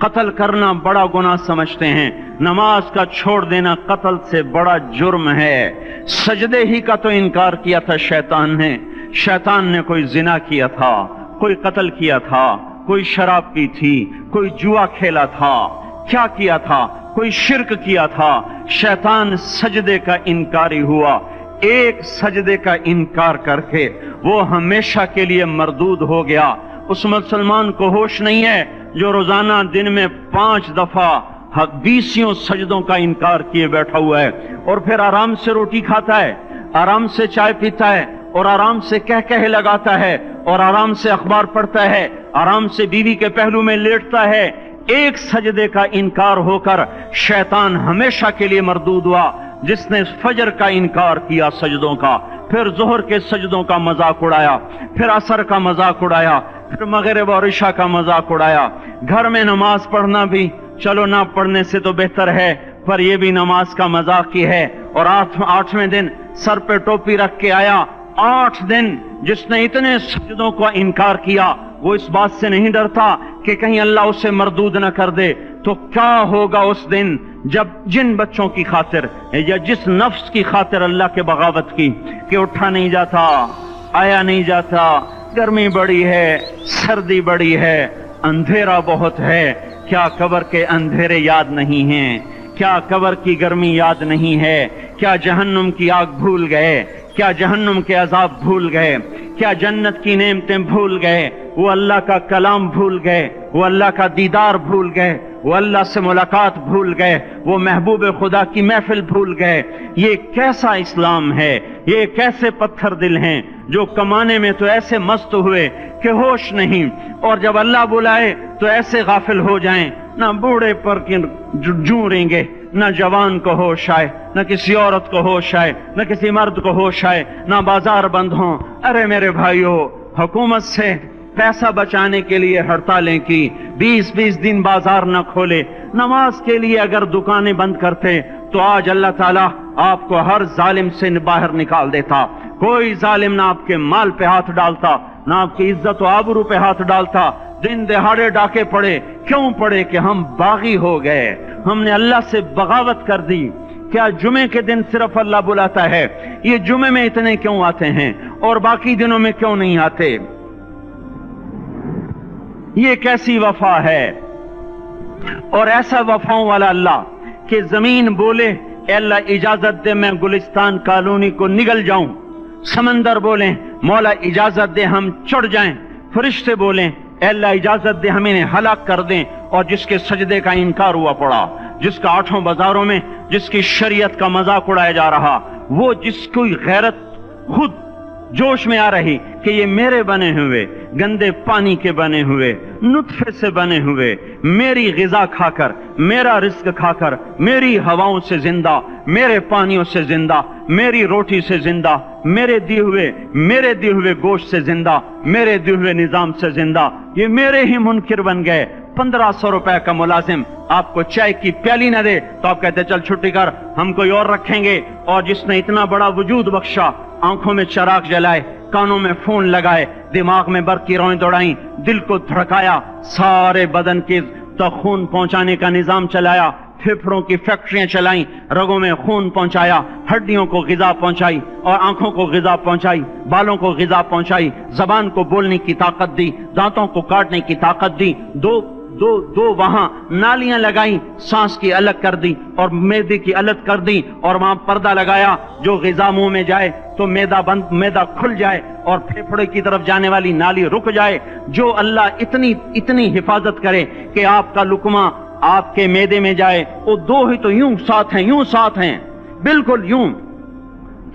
قتل کرنا بڑا گناہ سمجھتے ہیں، نماز کا چھوڑ دینا قتل سے بڑا جرم ہے۔ سجدے ہی کا تو انکار کیا تھا شیطان نے کوئی زنا کیا تھا، کوئی قتل کیا تھا، کوئی شراب پی تھی، کوئی جوا کھیلا تھا، کیا کیا تھا؟ کوئی شرک کیا تھا۔ شیطان سجدے کا انکاری ہوا، ایک سجدے کا انکار کر کے وہ ہمیشہ کے لیے مردود ہو گیا۔ اس مسلمان کو ہوش نہیں ہے جو روزانہ دن میں 5 دفعہ 20 سجدوں کا انکار کیے بیٹھا ہوا ہے، اور پھر آرام سے روٹی کھاتا ہے، آرام سے چائے پیتا ہے، اور آرام سے کہہ لگاتا ہے، اور آرام سے اخبار پڑھتا ہے، آرام سے بیوی کے پہلو میں لیٹتا ہے۔ ایک سجدے کا انکار ہو کر شیطان ہمیشہ کے لیے مردود ہوا۔ جس نے فجر کا انکار کیا سجدوں کا، پھر ظہر کے سجدوں کا مذاق اڑایا، پھر عصر کا مذاق اڑایا، پھر مغرب اور عشاء کا مذاق اڑایا۔ گھر میں نماز پڑھنا بھی چلو نہ پڑھنے سے تو بہتر ہے، پر یہ بھی نماز کا مذاق کی ہے۔ اور 8ویں دن سر پہ ٹوپی رکھ کے آیا۔ 8 دن جس نے اتنے سجدوں کا انکار کیا، وہ اس بات سے نہیں ڈرتا کہ کہیں اللہ اسے مردود نہ کر دے، تو کیا ہوگا اس دن جب جن بچوں کی خاطر یا جس نفس کی خاطر اللہ کے بغاوت کی کہ اٹھا نہیں جاتا، آیا نہیں جاتا، گرمی بڑی ہے، سردی بڑی ہے، اندھیرا بہت ہے، کیا قبر کے اندھیرے یاد نہیں ہیں؟ کیا قبر کی گرمی یاد نہیں ہے؟ کیا جہنم کی آگ بھول گئے؟ کیا جہنم کے عذاب بھول گئے؟ کیا جنت کی نعمتیں بھول گئے؟ وہ اللہ کا کلام بھول گئے، وہ اللہ کا دیدار بھول گئے، وہ اللہ سے ملاقات بھول گئے، وہ محبوب خدا کی محفل بھول گئے۔ یہ کیسا اسلام ہے؟ یہ کیسے پتھر دل ہیں جو کمانے میں تو ایسے مست ہوئے کہ ہوش نہیں، اور جب اللہ بلائے تو ایسے غافل ہو جائیں، نہ بوڑھے پر جوں رہیں گے، نہ جوان کو ہوش آئے، نہ کسی عورت کو ہوش آئے، نہ کسی مرد کو ہوش آئے، نہ بازار بند ہوں۔ ارے میرے بھائیو، حکومت سے پیسہ بچانے کے لیے ہڑتالیں کی، 20 دن بازار نہ کھولے، نماز کے لیے اگر دکانیں بند کرتے تو آج اللہ تعالیٰ آپ کو ہر ظالم سے باہر نکال دیتا۔ کوئی ظالم نہ آپ کے مال پہ ہاتھ ڈالتا، نہ آپ کی عزت و آبرو پہ ہاتھ ڈالتا۔ دن دہاڑے ڈاکے پڑے، کیوں پڑے؟ کہ ہم باغی ہو گئے، ہم نے اللہ سے بغاوت کر دی۔ کیا جمعے کے دن صرف اللہ بلاتا ہے؟ یہ جمعے میں اتنے کیوں آتے ہیں اور باقی دنوں میں کیوں نہیں آتے؟ یہ کیسی وفا ہے؟ اور ایسا وفاؤں والا اللہ کہ زمین بولے اے اللہ اجازت دے میں گلستان کالونی کو نگل جاؤں، سمندر بولیں مولا اجازت دے ہم چڑھ جائیں، فرشتے بولیں اے اللہ اجازت دے ہم انہیں ہلاک کر دیں۔ اور جس کے سجدے کا انکار ہوا پڑا، جس کا 8 بازاروں میں جس کی شریعت کا مذاق اڑایا جا رہا، وہ جس کوئی غیرت خود جوش میں آ رہی کہ یہ میرے بنے ہوئے گندے پانی کے بنے ہوئے نطفے سے بنے ہوئے، میری غذا کھا کر، میرا رزق کھا کر، میری ہواؤں سے زندہ، میرے پانیوں سے زندہ، میری روٹی سے زندہ، میرے دیے ہوئے گوشت سے زندہ، میرے دیے ہوئے نظام سے زندہ، یہ میرے ہی منکر بن گئے۔ 1500 روپے کا ملازم آپ کو چائے کی پیالی نہ دے تو آپ کہتے چل چھٹی کر، ہم کوئی اور رکھیں گے۔ اور جس نے اتنا بڑا وجود بخشا، آنکھوں میں چراغ جلائے، کانوں میں فون لگائے، دماغ میں برق کی روئیں دوڑائیں، دل کو دھڑکایا، سارے بدن کے تک خون پہنچانے کا نظام چلایا، پھیپھڑوں کی فیکٹریاں چلائیں، رگوں میں خون پہنچایا، ہڈیوں کو غذا پہنچائی اور آنکھوں کو غذا پہنچائی، بالوں کو غذا پہنچائی، زبان کو بولنے کی طاقت دی، دانتوں کو کاٹنے کی طاقت دی، دو وہاں نالیاں لگائیں، سانس کی الگ کر دی اور معدے کی الگ کر دی، اور وہاں پردہ لگایا، جو غذا منہ میں جائے تو معدہ کھل جائے اور پھیپھڑے کی طرف جانے والی نالی رک جائے۔ جو اللہ اتنی حفاظت کرے کہ آپ کا لقمہ آپ کے معدے میں جائے، وہ دو ہی تو یوں ساتھ ہیں بالکل یوں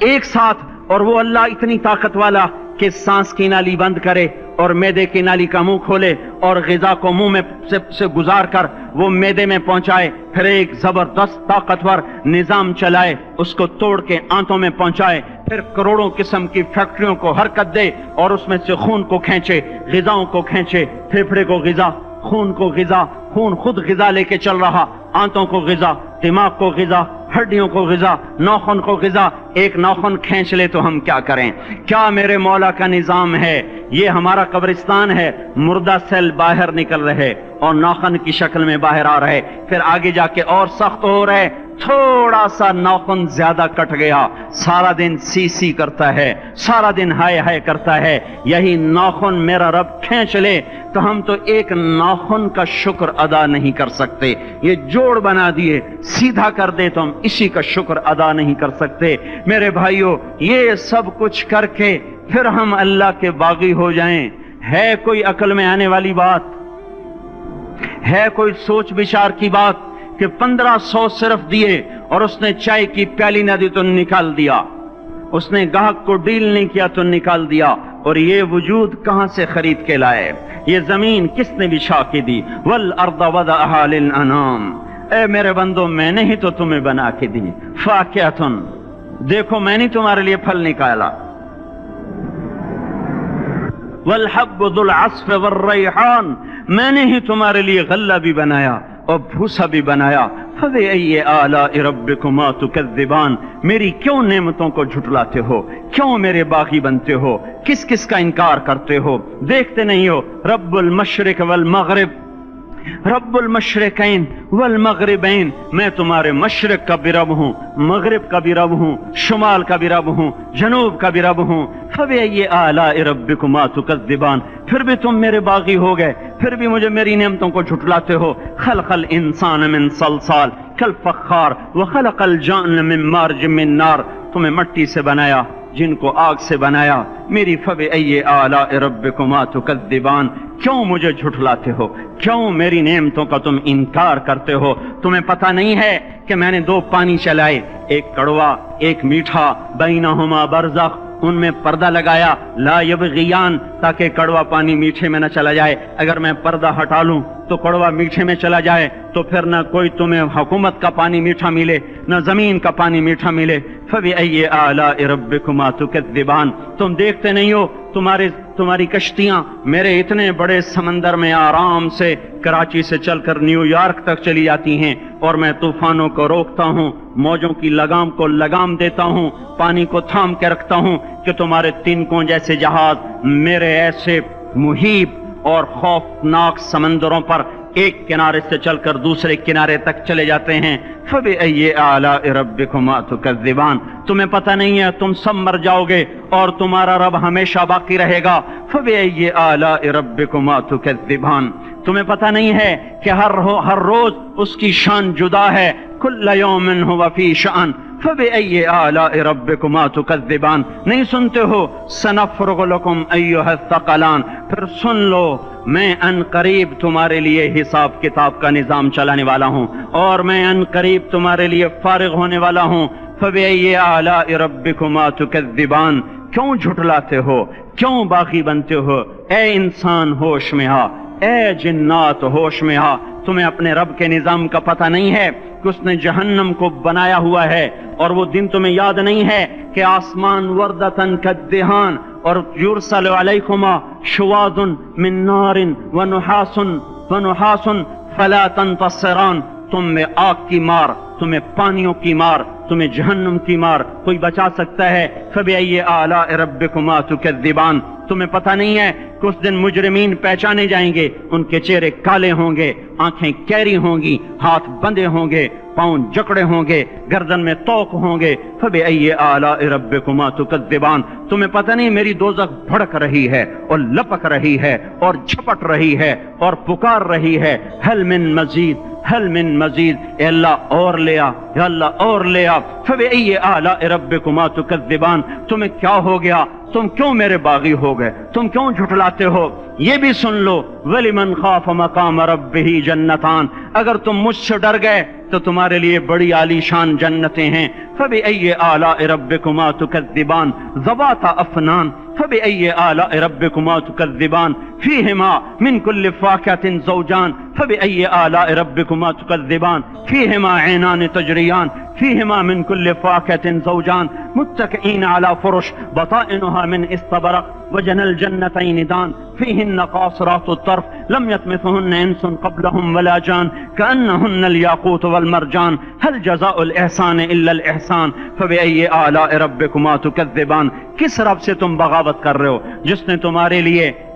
ایک ساتھ، اور وہ اللہ اتنی طاقت والا کہ سانس کی نالی بند کرے اور معدے کی نالی کا منہ کھولے اور غذا کو منہ میں سے گزار کر وہ معدے میں پہنچائے، پھر ایک زبردست طاقتور نظام چلائے، اس کو توڑ کے آنتوں میں پہنچائے، پھر کروڑوں قسم کی فیکٹریوں کو حرکت دے اور اس میں سے خون کو کھینچے، غذاؤں کو کھینچے، پھیپھڑے کو غذا، خون کو غذا، خون خود غذا لے کے چل رہا، آنتوں کو غذا، دماغ کو غذا، ہڈیوں کو غذا، ناخن کو غذا۔ ایک ناخن کھینچ لے تو ہم کیا کریں؟ کیا میرے مولا کا نظام ہے؟ یہ ہمارا قبرستان ہے، مردہ سیل باہر نکل رہے اور ناخن کی شکل میں باہر آ رہے، پھر آگے جا کے اور سخت ہو رہے، تھوڑا سا ناخن زیادہ کٹ گیا، سارا دن سی سی کرتا ہے، سارا دن ہائے ہائے کرتا ہے، یہی ناخن میرا رب کھینچ لے تو ہم تو ایک ناخن کا شکر ادا نہیں کر سکتے، یہ جوڑ بنا دیے، سیدھا کر دے تو ہم اسی کا شکر ادا نہیں کر سکتے۔ میرے بھائیو، یہ سب کچھ کر کے پھر ہم اللہ کے باغی ہو جائیں، ہے کوئی عقل میں آنے والی بات؟ ہے کوئی سوچ بچار کی بات کہ 1500 صرف دیے اور اس نے چائے کی پیالی نہ دی تو نکال دیا، اس نے گاہک کو ڈیل نہیں کیا تو نکال دیا، اور یہ وجود کہاں سے خرید کے لائے؟ یہ زمین کس نے بچھا کے دی؟ وَالْأَرْضَ وَضَعَهَا لِلْأَنَامِ، اے میرے بندو میں نے ہی تو تمہیں بنا کے دی، فَاكِهَةٌ، دیکھو میں نے تمہارے لیے پھل نکالا، وَالْحَبُّ ذُو الْعَصْفِ وَالرَّيْحَانِ، میں نے ہی تمہارے لیے غلہ بھی بنایا اور بھوسا بھی بنایا، فَبِأَيِّ آلَاءِ رَبِّكُمَا تُكَذِّبَانِ، میری کیوں نعمتوں کو جھٹلاتے ہو؟ کیوں میرے باغی بنتے ہو؟ کس کس کا انکار کرتے ہو؟ دیکھتے نہیں ہو رب المشرق والمغرب، رب المشرقین والمغربین، میں تمہارے مشرق کا بھی رب ہوں، مغرب کا بھی رب ہوں، شمال کا بھی رب ہوں، جنوب کا بھی رب ہوں۔ فَبِأَيِّ آلَاءِ رَبِّكُمَا تُكَذِّبَانِ، پھر بھی تم میرے باغی ہو گئے، پھر بھی مجھے میری نعمتوں کو جھٹلاتے ہو۔ خلق الانسان من صلصال کالفخار وخلق الجان من مارج من نار، تمہیں مٹی سے بنایا، جن کو آگ سے بنایا۔ میری فَبِأَيِّ آلَاءِ رَبِّكُمَا تُكَذِّبَانِ، کیوں مجھے جھٹلاتے ہو؟ کیوں میری نعمتوں کا تم انکار کرتے ہو؟ تمہیں پتہ نہیں ہے کہ میں نے دو پانی چلائے، ایک کڑوا ایک میٹھا، بینہما برزخ، ان میں پردہ لگایا، لا یبغیان، تاکہ کڑوا پانی میٹھے میں نہ چلا جائے، اگر میں پردہ ہٹا لوں تو کڑوا میٹھے میں چلا جائے تو پھر نہ کوئی تمہیں حکومت کا پانی میٹھا ملے نہ زمین کا پانی میٹھا ملے۔ فَبِأَيِّ آلَاءِ رَبِّكُمَا تُكَذِّبَانِ، تم دیکھتے نہیں ہو تمہاری کشتیاں میرے اتنے بڑے سمندر میں آرام سے کراچی سے چل کر نیو یارک تک چلی جاتی ہیں، اور میں طوفانوں کو روکتا ہوں، موجوں کی لگام کو لگام دیتا ہوں، پانی کو تھام کے رکھتا ہوں کہ تمہارے تنکوں جیسے جہاز میرے ایسے محیط اور خوفناک سمندروں پر ایک کنارے سے چل کر دوسرے کنارے تک چلے جاتے ہیں۔ فَبِأَيِّ آلَاءِ رَبِّكُمَا تُكَذِّبَانِ، تمہیں پتہ نہیں ہے تم سب مر جاؤ گے اور تمہارا رب ہمیشہ باقی رہے گا۔ فَبِأَيِّ آلَاءِ رَبِّكُمَا تُكَذِّبَانِ، تمہیں پتہ نہیں ہے کہ ہر روز اس کی شان جدا ہے، كُلَّ يَوْمٍ هُوَ فِي شَأْنٍ فَبِأَيِّ آلَاءِ رَبِّكُمَا تُكَذِّبَانِ، نہیں سنتے ہو؟ سَنَفْرُغُ لَكُمْ أَيُّهَا الثَّقَلَانِ، پھر سن لو میں ان قریب تمہارے لیے حساب کتاب کا نظام چلانے والا ہوں، اور میں ان قریب تمہارے لیے فارغ ہونے والا ہوں۔ فَبِأَيِّ آلَاءِ رَبِّكُمَا تُكَذِّبَانِ، کیوں جھٹلاتے ہو؟ کیوں باغی بنتے ہو؟ اے انسان ہوش میں آ، اے جنات ہوش میں آ، تمہیں اپنے رب کے نظام کا پتہ نہیں ہے کہ اس نے جہنم کو بنایا ہوا ہے، اور وہ دن تمہیں یاد نہیں ہے کہ آسمان وردتن کالدہان، اور یرسل علیکما شواظ من نار ونحاس فلا تنتصران، تم میں آگ کی مار، تمہیں پانیوں کی مار، تمہیں جہنم کی مار کوئی بچا سکتا ہے؟ فَبِأَيِّ آلَاءِ رَبِّكُمَا تُكَذِّبَانِ، تمہیں پتہ نہیں ہے کہ اس دن مجرمین پہچانے جائیں گے، ان کے چہرے کالے ہوں گے، آنکھیں کیری ہوں گی، ہاتھ بندے ہوں گے، پاؤں جکڑے ہوں گے، گردن میں توق ہوں گے۔ فَبِأَيِّ آلَاءِ رَبِّكُمَا تُكَذِّبَانِ، تمہیں پتہ نہیں میری دوزخ بھڑک رہی ہے اور لپک رہی ہے اور جھپٹ رہی ہے اور پکار رہی ہے، هل من مزید، هل من مزید، اے اللہ اور لے آ، یا اللہ اور لے آ۔ فَبِأَيِّ آلَاءِ رَبِّكُمَا تُكَذِّبَانِ، تمہیں کیا ہو گیا؟ تم کیوں میرے باغی ہو گئے؟ تم کیوں جھٹلاتے ہو؟ یہ بھی سن لو، وَلِمَنْ خَافَ مَقَامَ رَبِّهِ جَنَّتَانِ، اگر تم مجھ سے ڈر گئے تو تمہارے لیے بڑی عالی شان جنتیں ہیں۔ فَبِأَيِّ آلَاءِ رَبِّكُمَا تُكَذِّبَانِ ذَوَاتَا أَفْنَانٍ فَبِأَيِّ آلَاءِ رَبِّكُمَا تُكَذِّبَانِ فِيهِمَا مِنْ كُلِّ فَاكِهَةٍ زَوْجَانِ فَبِأَيِّ آلَاءِ رَبِّكُمَا تُكَذِّبَانِ فِيهِمَا عَيْنَانِ تَجْرِيَانِ فِيهِمَا مِنْ كُلِّ فَاكِهَةٍ زَوْجَانِ مُتَّكِئِينَ عَلَى فُرُشٍ بَطَائِنُهَا مِنْ إِسْتَبْرَقٍ وَجَنَى الْجَنَّتَيْنِ دَانٍ فِيهِنَّ قَاصِرَاتُ الطَّرْفِ لَمْ يَطْمِثْهُنَّ إِنسٌ قَبْلَهُمْ وَلَا جَانٌ كَأَنَّهُنَّ الْيَاقُوتُ وَالْمَرْجَانُ هَلْ جَزَاءُ الْإِحْسَانِ إِلَّا الْإِحْسَانُ فَبِأَيِّ آلَاءِ رَبِّكُمَا تُكَذِّبَانِ، کس رب سے تم بغاوت کر رہے ہو جس نے تمہارے لیے